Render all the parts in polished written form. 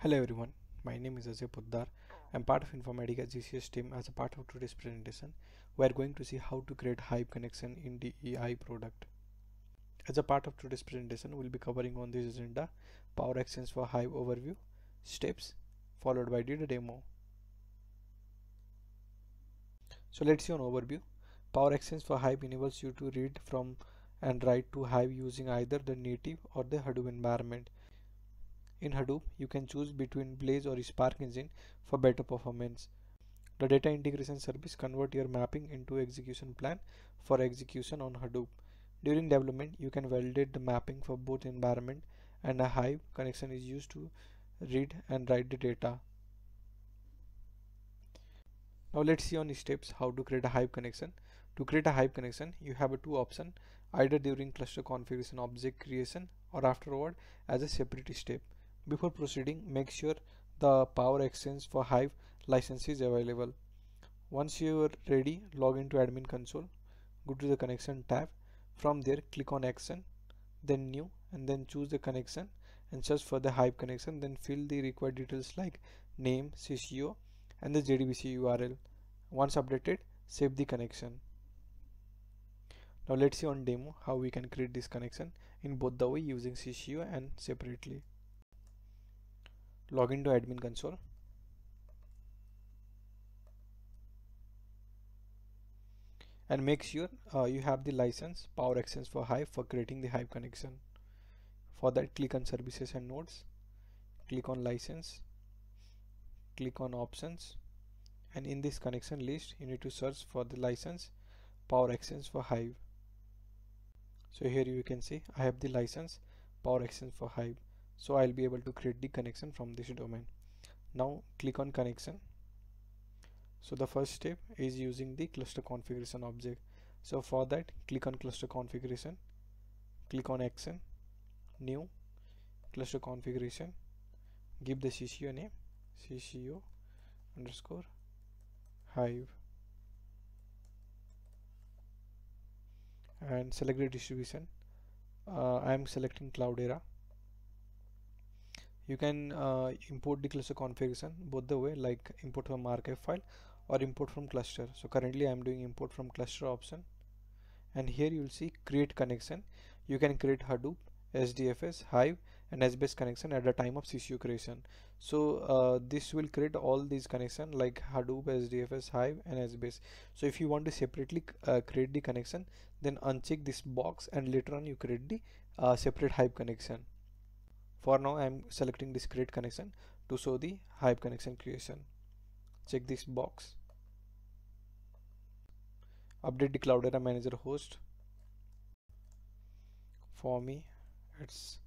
Hello everyone, my name is Ajay Poddar. I'm part of Informatica GCS team. As a part of today's presentation, we are going to see how to create Hive connection in DEI product. As a part of today's presentation, we'll be covering on this agenda Power Actions for Hive overview, steps, followed by the demo. So let's see on overview. Power Actions for Hive enables you to read from and write to Hive using either the native or the Hadoop environment. In Hadoop, you can choose between Blaze or Spark engine for better performance. The data integration service convert your mapping into execution plan for execution on Hadoop. During development, you can validate the mapping for both environment, and a Hive connection is used to read and write the data. Now let's see on steps how to create a Hive connection. To create a Hive connection, you have a two options, either during cluster configuration object creation or afterward as a separate step. Before proceeding, make sure the Power Exchange for Hive license is available. Once you are ready, log into admin console, go to the connection tab. From there, click on action, then new, and then choose the connection and search for the Hive connection. Then fill the required details like name, CCO, and the JDBC URL. Once updated, save the connection. Now let's see on demo how we can create this connection in both the way using CCO and separately. Log into admin console. And make sure you have the license Power Exchange for Hive for creating the Hive connection. For that, click on services and nodes, click on license, click on options, and in this connection list you need to search for the license Power Exchange for Hive. So here you can see I have the license Power Exchange for Hive, so I'll be able to create the connection from this domain. Now click on connection. So the first step is using the cluster configuration object. So for that, click on cluster configuration, click on action, new, cluster configuration, give the CCO name, CCO underscore Hive, and select the distribution. I am selecting Cloudera. You can import the cluster configuration both the way, like import from archive file or import from cluster. So currently I am doing import from cluster option, and here you will see create connection. You can create Hadoop, SDFS, Hive, and HBase connection at the time of CCU creation. So this will create all these connection like Hadoop, SDFS, Hive, and HBase. So if you want to separately create the connection, then uncheck this box and later on you create the separate Hive connection. For now I am selecting this create connection to show the Hive connection creation. Check this box. Update the Cloudera manager host. For me it's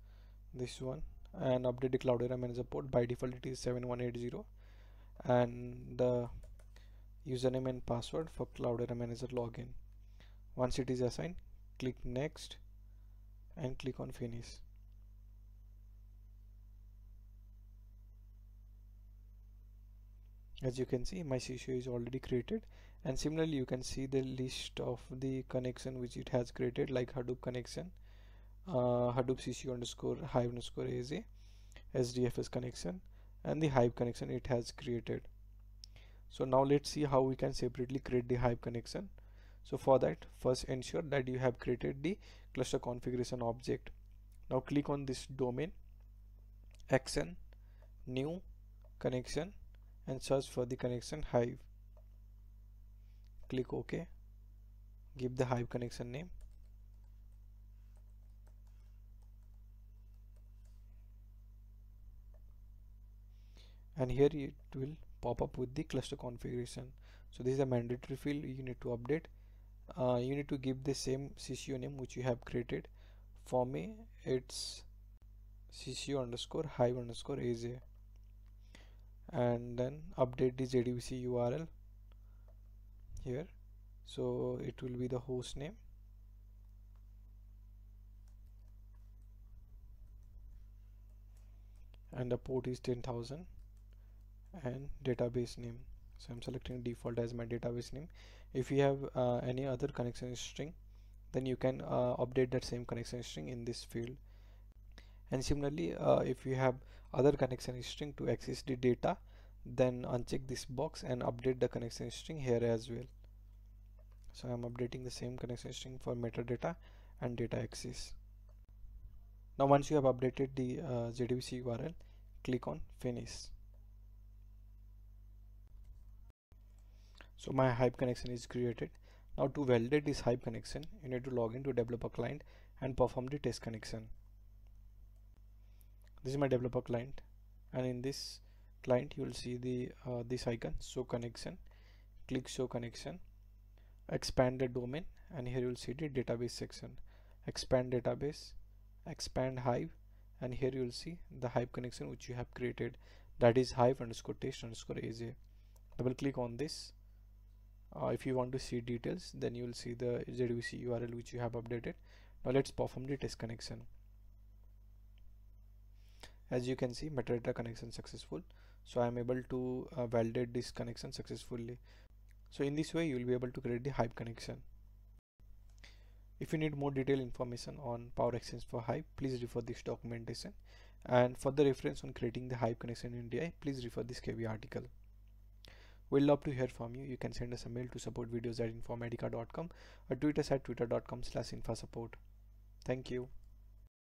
this one, and update the Cloudera manager port. By default it is 7180, and the username and password for Cloudera manager login. Once it is assigned, click next and click on finish. As you can see, my CCO is already created, and similarly you can see the list of the connection which it has created, like Hadoop connection, Hadoop CCO underscore Hive underscore AZ, SDFS connection, and the Hive connection it has created. So now let's see how we can separately create the Hive connection. So for that, first ensure that you have created the cluster configuration object. Now click on this domain, action, new, connection, and search for the connection Hive. Click OK, give the Hive connection name, and here it will pop up with the cluster configuration. So this is a mandatory field you need to update. You need to give the same CCO name which you have created. For me it's CCO underscore Hive underscore AZ, and then update the JDBC URL here. So it will be the host name, and the port is 10,000, and database name. So I'm selecting default as my database name. If you have any other connection string, then you can update that same connection string in this field. And similarly, if you have other connection string to access the data, then uncheck this box and update the connection string here as well. So I'm updating the same connection string for metadata and data access. Now once you have updated the JDBC URL, click on finish. So my Hive connection is created. Now to validate this Hive connection, you need to log into developer client and perform the test connection. This is my developer client, and in this client you will see the this icon, show connection. Click show connection, expand the domain, and here you will see the database section. Expand database, expand Hive, and here you will see the Hive connection which you have created, that is hive underscore test underscore AJ. Double click on this. If you want to see details, then you will see the JDBC URL which you have updated. Now let's perform the test connection. As you can see, metadata connection successful. So I am able to validate this connection successfully. So in this way you will be able to create the Hive connection. If you need more detailed information on Power Exchange for Hive, please refer this documentation. And for the reference on creating the Hive connection in DI, please refer this KV article. We'd love to hear from you. You can send us a mail to supportvideos@informatica.com or tweet us at twitter.com/infasupport. Thank you.